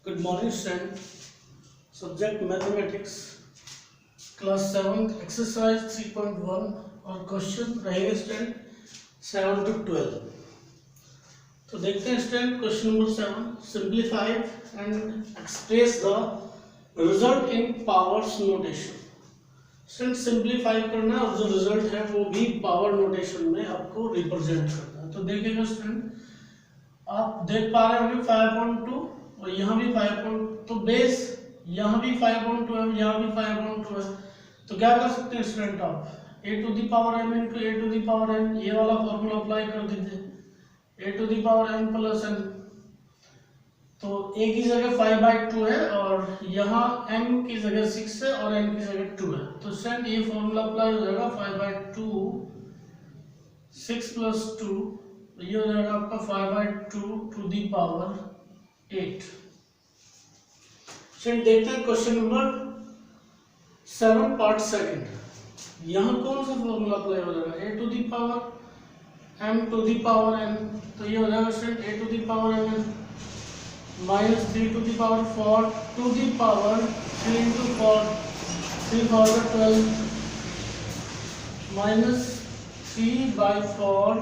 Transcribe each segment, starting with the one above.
Good morning, student. Subject mathematics, class 7, exercise 3.1 और question रहेंगे student 7 to 12. तो देखते हैं student question number 7. Simplify and express the result in powers notation. Student simplify करना है और जो रिजल्ट है वो भी पावर नोटेशन में आपको रिप्रेजेंट करना है. तो देखिएगा स्टूडेंट, आप देख पा रहे होंगे 5.2 और यहाँ भी 5. तो बेस यहाँ भी 5.2 है, यहाँ भी 5.2 है. तो क्या कर सकते हैं स्टूडेंट, आप a to the power m into a to the power n ये वाला फॉर्मूला अप्लाई कर दीजिए. a to the power n plus n. तो a की जगह 5/2 है और यहाँ m की जगह 6 है और n की जगह 2 है. तो स्टूडेंट ये फॉर्मूला अप्लाई हो जाएगा 5/2 6 प्लस 2, ये हो जाएगा आपका 5/2 टू दी पावर 8. चलिए देखते हैं क्वेश्चन नंबर 7 पार्ट सेकंड. यहाँ कौन सा फॉर्मूला अप्लाई हो जाएगा, a to the power m to the power n. तो ये हो जाएगा student a to the power m minus 3 to the power 4 to the power 3 into 4 3 4 12 minus 3/4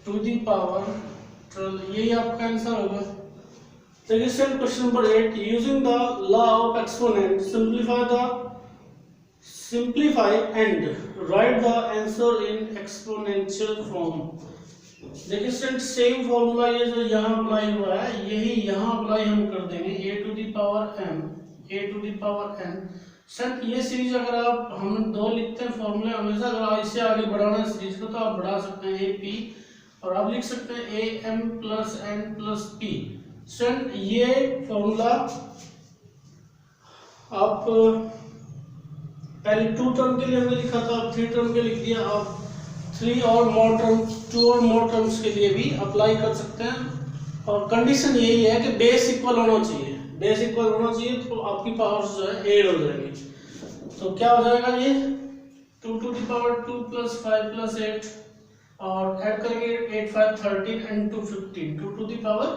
to the power 12. यही आपका आंसर होगा. Second question number 8. Using the law of exponent, simplify and write the answer in exponential form. देखिए student, same formula ये जो यहाँ apply हुआ है यही यहाँ अप्लाई हम कर देंगे. a to the power m a to the power n. Sir ये सीरीज अगर आप हम दो लिखते हैं फॉर्मूले हमेशा, अगर आप इससे आगे बढ़ाना है सीरीज को तो आप बढ़ा सकते हैं a p और आप लिख सकते हैं a m plus n plus p. Student ये फॉर्मूला आप पहले 2 टर्म के लिए हमने लिखा था, अब 3 टर्म के लिख दिया. आप 2 और मोर टर्म्स के लिए भी अप्लाई कर सकते हैं. और कंडीशन यही है कि बेस इक्वल होना चाहिए. बेस इक्वल होना चाहिए तो आपकी पावर्स जो है ऐड हो जाएंगी. तो क्या हो जाएगा, ये 2 to the power 2 plus 5 plus 8 और ऐड करेंगे 8 5 13 एंड 2 15 2 टू दी पावर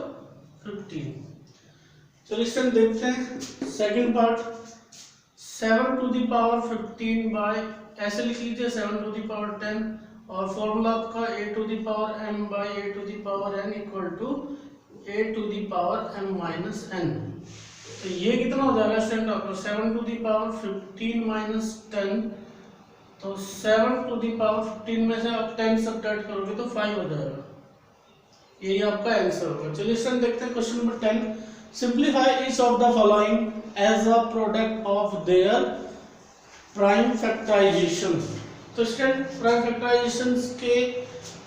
15. चलिए स्टूडेंट देखते हैं second part. 7 to the power 15 by, ऐसे लिख लीजिए 7 टू दी पावर 10 और फॉर्मूला आपका a to the power m by a to the power n equal to a to the power m minus n. तो ये कितना हो जाएगा स्टूडेंट आपको 7 टू दी पावर 15 माइनस 10. तो 7 टू दी पावर 15 में से आप 10 सब्ट्रैक्ट करोगे तो 5 हो जाएगा. यही आपका आंसर होगा. चलिए स्टूडेंट देखते हैं question number 10. Simplify each of the following as a product of their prime factorization. तो स्टूडेंट प्राइम फैक्टराइजेशन के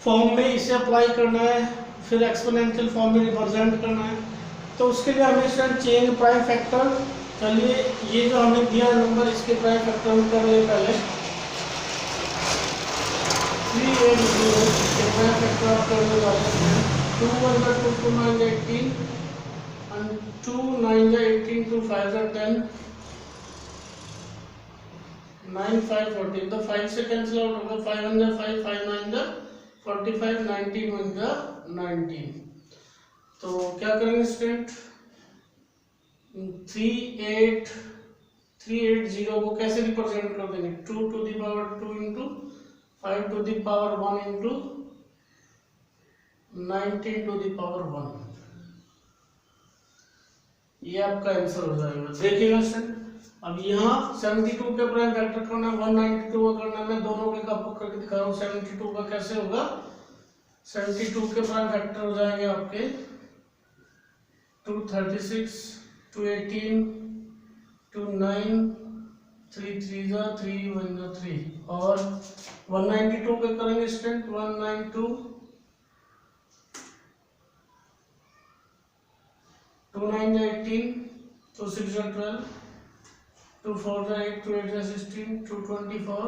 फॉर्म में इसे अप्लाई करना है, फिर एक्सपोनेंशियल फॉर्म में रिप्रेजेंट करना है. तो उसके लिए हमें स्टूडेंट चेंज प्राइम फैक्टर. चलिए ये जो हमने दिया नंबर इसके प्राइम फैक्टर हम कर रहे पहले 380 के प्राइम फैक्टर आप करने वाले हैं. 2 1 2 2 9 18 and 2 9 18 2 5 10 9 5 14. तो 5 से कैंसिल आउट होगा. 5 1 5 5 9 45 19 1 19. तो क्या करेंगे स्टूडेंट, 380 को कैसे रिप्रेजेंट कर देंगे, 2 to the power 2 into 5 to the power 1 into 19 to the power 1. ये आपका आंसर हो जाएगा. देखिएगा स्टूडेंट, अब यहाँ 72 के प्राइम फैक्टर करना है, 192 का करना है. मैं दोनों के कप करके दिखा रहा हूँ. 72 का कैसे होगा, 72 के प्राइम फैक्टर हो जाएंगे आपके 236 218 29 3 3 3 1 3 और 192 के करेंगे स्टूडेंट 192 2 9 18 2 6 12 2 4 8 2 8 16 2 24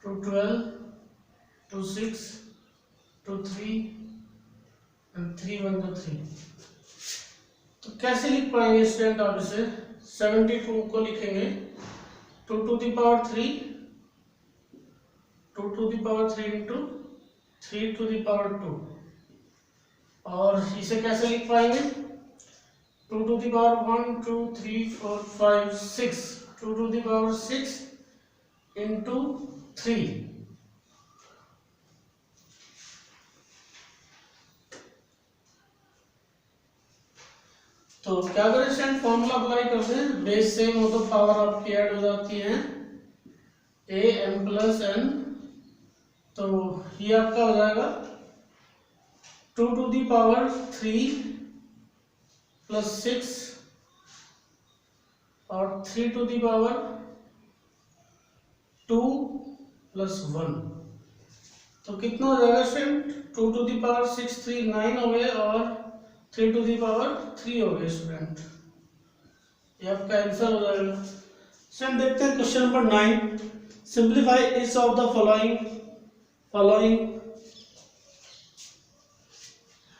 2 12 2 6 2 3 and 3 1 3. तो कैसे लिख पाएंगे स्टूडेंट आप इसे, 72 को लिखेंगे 2 to the power 3 2 to the power 3 into 3 to the power 2. और इसे कैसे लिख पाएंगे, 2 to the power 1 2 3 4 5 6 2 to the power 6 into 3 तो क्या करें स्टूडेंट फॉर्मूला अप्लाई कर दें बेस सेम हो तो पावर आपकी ऐड हो जाती है a m प्लस n तो ये आपका हो जाएगा 2 to the power 3 प्लस 6 और 3 to the power 2 प्लस 1 तो कितना हो जाएगा स्टूडेंट 2 to the power 6 3 9 हो गए और 3 to the power 3 हो गए स्टूडेंट ये आपका आंसर हो जाएगा स्टूडेंट देखते हैं question number 9 simplify each of the following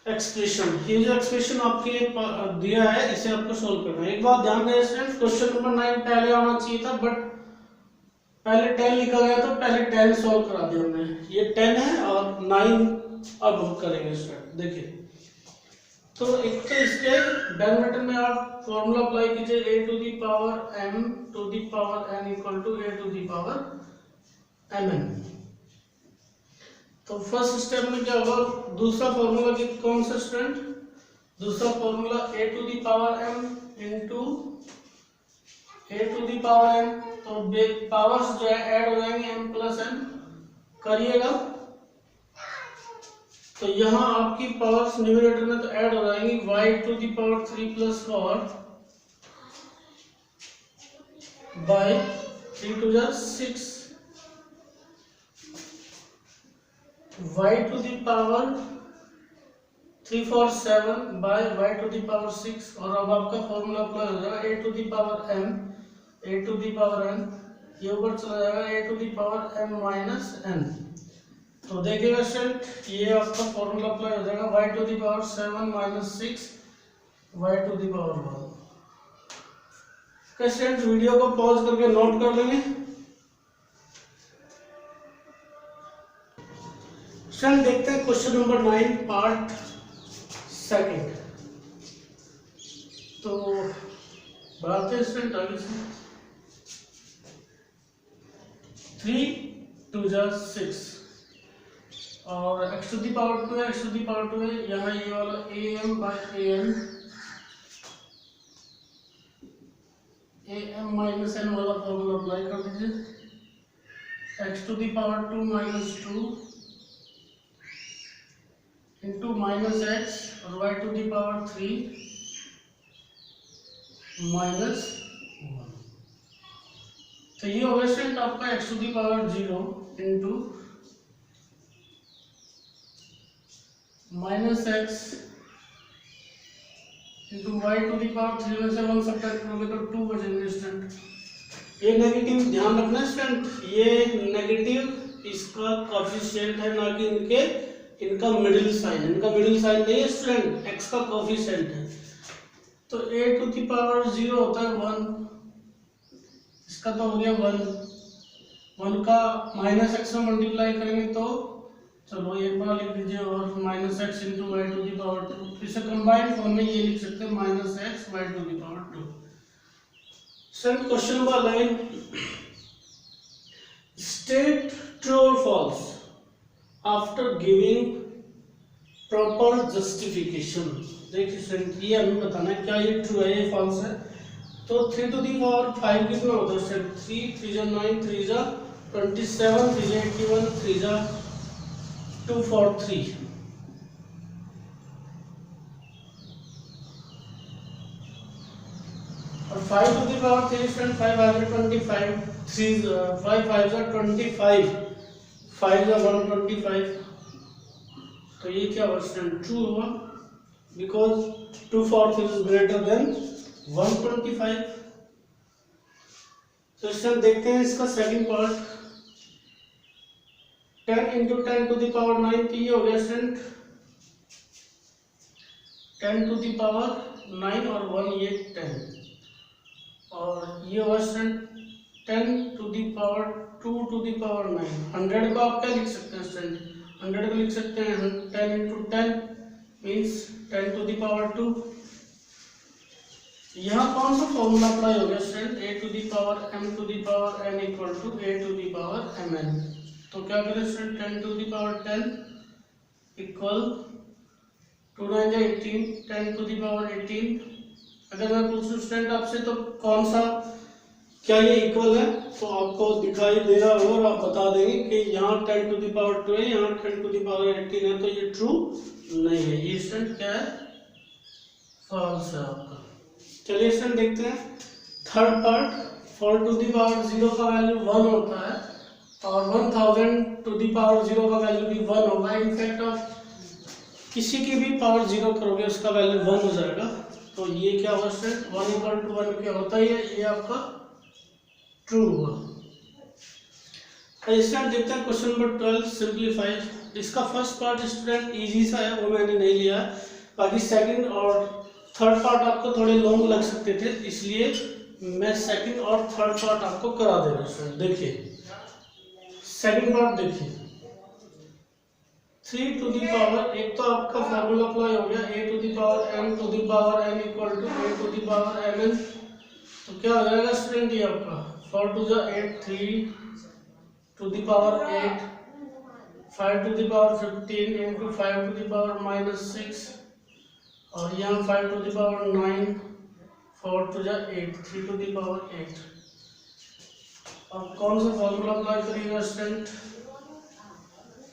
expression ये जो एक्सप्रेशन आपके दिया है इसे आपको सोल्व करना है एक बात ध्यान दें स्टूडेंट क्वेश्चन नंबर 9 पहले आना चाहिए था बट पहले 10 लिखा गया तो पहले 10 सोल्व करा दिया हमने ये 10 है और 9 अब हम करेंगे स्टूडेंट देखिए तो एक तो इसके डेरिवेटिव में आप फॉर्मूला अप्लाई कीजिए a to the power m to the power n equal to a to the power mn तो फर्स्ट स्टेप में क्या होगा दूसरा फॉर्मूला की कौन सा स्टूडेंट दूसरा formula a to the power m into a to the power n तो पावर्स जो है ऐड हो जाएंगे m प्लस n करिएगा तो यहाँ आपकी पावर्स न्यूमरेटर में तो ऐड हो जाएंगी y to the power 3 plus 4 by 3 to जा 6 y to the power 3 4 7 by y to the power 6 और अब आपका फॉर्मूला अप्लाई हो जाएगा a to the power m a to the power n ये ऊपर चला जाएगा a to the power m minus n तो देखिएगा स्टूडेंट ये आपका फॉर्मूला अप्लाई हो जाएगा y to the power 7 minus 6 y to the power 1 student video को पॉज करके नोट कर लेंगे स्टूडेंट देखते हैं क्वेश्चन नंबर 9 पार्ट सेकंड तो बढ़ाते हैं स्टूडेंट आगे से 3 2 जा 6 और x टू दी पावर 2 है x टू दी पावर 2 है यहाँ ये वाला am by am minus n वाला फॉर्मूला अप्लाई कर दीजिए x to the power 2 minus 2 into minus x और y to the power 3 minus 1 तो ये होगा स्टूडेंट आपका x to the power 0 into minus x into y to the power 3 में से 1 सब्ट्रैक्ट करोगे तो 2 बचेंगे स्टूडेंट ये नेगेटिव ध्यान रखना स्टूडेंट ये नेगेटिव इसका कोएफिशिएंट है ना कि इनका मिडिल साइन नहीं है स्टूडेंट x का कोएफिशिएंट है तो a टू दी पावर 0 होता है 1 इसका तो हो गया 1 का माइनस x में मल्टीप्लाई करेंगे तो चलो एक बार लिख दीजिए और minus x into y to the power 2 इसे कंबाइंड फॉर्म में ये लिख सकते हैं minus x y to the power 2 second question number 11 state true और false after giving proper justification देखिए स्टूडेंट ये हमें बताना है क्या ये ट्रू है ये फॉल्स है तो 3 टू दी पावर 5 कितना होता है स्टूडेंट 3 3 जा 9 3 जा 27 3 जा 81 3 जा 243 और 5 टू दी पावर 3 स्टूडेंट 5 आ गया 25 3 5 5 जा 25 5 जा 125 तो ये क्या हुआ स्टूडेंट ट्रू हुआ बिकॉज 243 इज ग्रेटर देन 125 तो स्टूडेंट देखते हैं इसका second part 10 into 10 to the power 9 तो ये हो गया स्टूडेंट 10 to the power 9 और 1 ये 10 और ये होगा student 10 to the power 2 to the power 9 100 को आप क्या लिख सकते हैं स्टूडेंट 100 को लिख सकते हैं 10 into 10 means 10 to the power 2 यहाँ कौन सा फॉर्मूला अप्लाई हो गया student, a to the power m to the power n equal to a to the power mn। तो क्या करें student, 10 to the power 10 equal 2 9 18, 10 to the power 18। अगर मैं पूछूं स्टूडेंट आपसे तो कौन सा, क्या ये इक्वल है, तो आपको दिखाई दे रहा होगा और आप बता देंगे कि यहाँ 10 टू दी पावर 2 है, यहाँ 10 टू दी पावर 18 है, तो ये ट्रू नहीं है, ये स्टूडेंट क्या है, फॉल्स है आपका। चलिए स्टूडेंट देखते हैं third part. 4 to the power 0 का वैल्यू 1 होता है और 1000 टू दी पावर 0 का वैल्यू भी 1 होगा। इनफैक्ट आप किसी की भी पावर 0 करोगे उसका वैल्यू 1 हो जाएगा। तो ये क्या होगा स्टूडेंट, 1 इक्वल टू 1 क्या होता है, ये आपका ट्रू हुआ। स्टूडेंट देखते हैं क्वेश्चन नंबर 12 सिंप्लीफाइड। इसका फर्स्ट पार्ट स्टूडेंट इजी सा है, वो मैंने नहीं लिया है, बाकी सेकंड और थर्ड पार्ट आपको थोड़े लॉन्ग लग सकते थे, इसलिए मैं सेकंड और थर्ड पार्ट आपको करा दे रहा हूँ स्टूडेंट। देखिए सेकंड पार्ट देखिए, 3 टू दी पावर, एक तो आपका फॉर्मूला अप्लाई हो गया, a to the power m to the power n equal to a to the power mn। तो क्या हो जाएगा स्टूडेंट, ये आपका 4 to the 8 3 to the power 8, 5 to the power 15 into 5 to the power -6 और यहाँ 5 to the power 9, 4 to the 8, 3 to the power 8। अब कौन सा फॉर्मूला अप्लाई करिएगा student,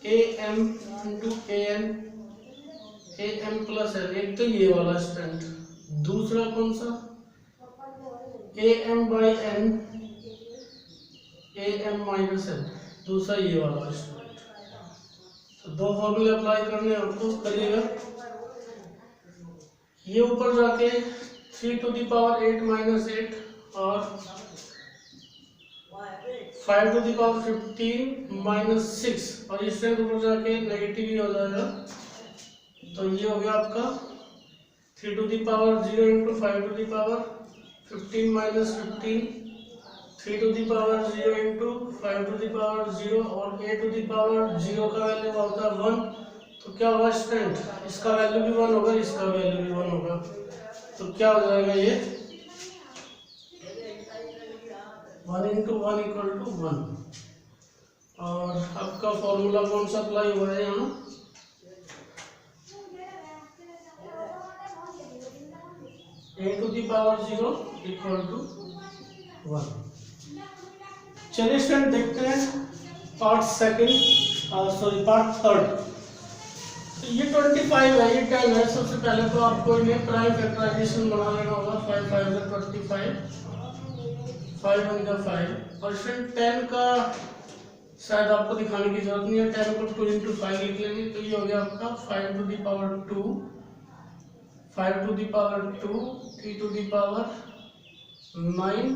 am into an, am plus n, एक तो ये वाला स्टूडेंट, दूसरा कौन सा am by n, am minus n, दूसरा ये वाला स्टूडेंट। तो दो फॉर्मूले अप्लाई करने हैं आपको, करिएगा। ये ऊपर जाके 3 टू दी पावर 8 माइनस 8 और 5 टू दी पावर 15 माइनस 6 और इससे ऊपर जाके नेगेटिव ही हो जाएगा। तो ये हो गया आपका 3 to the power 0 into 5 to the power 15 minus 15, 3 to the power 0 into 5 to the power 0 और a टू दी पावर 0 का वैल्यू होता है 1। तो क्या होगा स्टूडेंट, इसका वैल्यू भी 1 होगा, इसका वैल्यू भी 1 होगा। तो क्या हो जाएगा ये 1 इंटू 1 इक्वल टू 1। और आपका फॉर्मूला कौन सा अप्लाई हुआ है यहाँ, a to the power 0 equal to 1। चलिए स्टूडेंट देखते हैं पार्ट सेकंड, पार्ट थर्ड। ये 25 है, ये 10 है। सबसे पहले तो आपको इन्हें प्राइम फैक्टराइजेशन बना लेना होगा। 5 5 is 25, 5 1 is 5। और स्टूडेंट 10 का शायद आपको दिखाने की जरूरत नहीं है, 10 को 2 इंटू 5 लिख लेंगे। तो ये हो गया आपका 5 to the power 2, 5 to the power 2, 3 to the power 9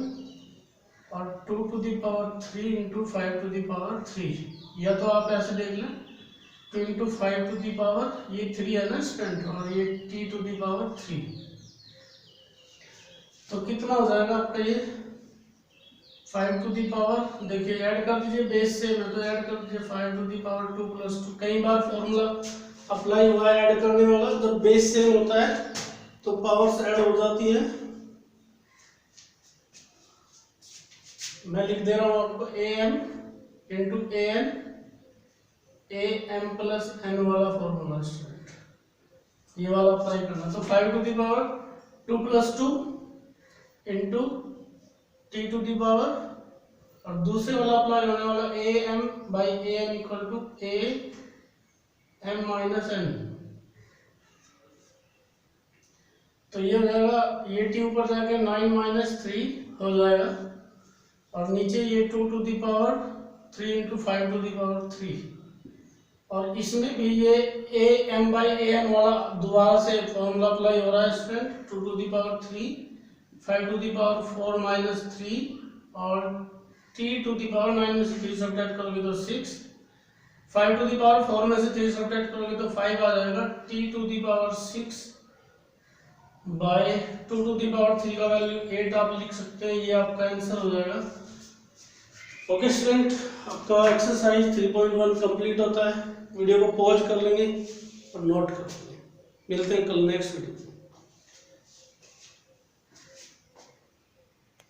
और 2 to the power 3 into 5 to the power 3। या तो आप ऐसे देख लें 2 इंटू 5 टू दी पावर, ये 3 है ना स्टूडेंट, और ये t टू दी पावर 3। तो कितना हो जाएगा आपका ये 5 टू दी पावर, देखिए ऐड कर दीजिए बेस से, मैं तो ऐड कर दीजिए 5 टू दी पावर 2 प्लस 2। कई बार फॉर्मूला अप्लाई हुआ है ऐड करने वाला, जब बेस सेम होता है तो पावर्स ऐड हो जाती है। मैं लिख दे रहा हूँ आपको am into an, am plus n वाला फॉर्मूला स्टूडेंट, ये वाला अप्लाई करना। तो 5 to the power 2 plus 2 into t to the power, और दूसरे वाला अप्लाई होने वाला am by an equal to am minus n। तो ये हो जाएगा, ये t ऊपर जाके 9 माइनस 3 हो जाएगा और नीचे ये 2 to the power 3 into 5 to the power 3। और इसमें भी ये am बाई an वाला दोबारा से फॉर्मूला अप्लाई हो रहा है student. 2 to the power 3, 5 to the power 4 minus 3 और t टू दी पावर 9 में से 3 सब्ट्रैक्ट करोगे तो 6, 5 टू दी पावर 4 में से 3 सब्ट्रैक्ट करोगे तो 5 आ जाएगा। t to the power 6 by 2 to the power 3 का वैल्यू 8 आप लिख सकते हैं, ये आपका आंसर हो जाएगा। ओके स्टूडेंट, आपका एक्सरसाइज 3.1 कंप्लीट होता है। वीडियो को पॉज कर लेंगे और नोट कर लेंगे। मिलते हैं कल नेक्स्ट वीडियो।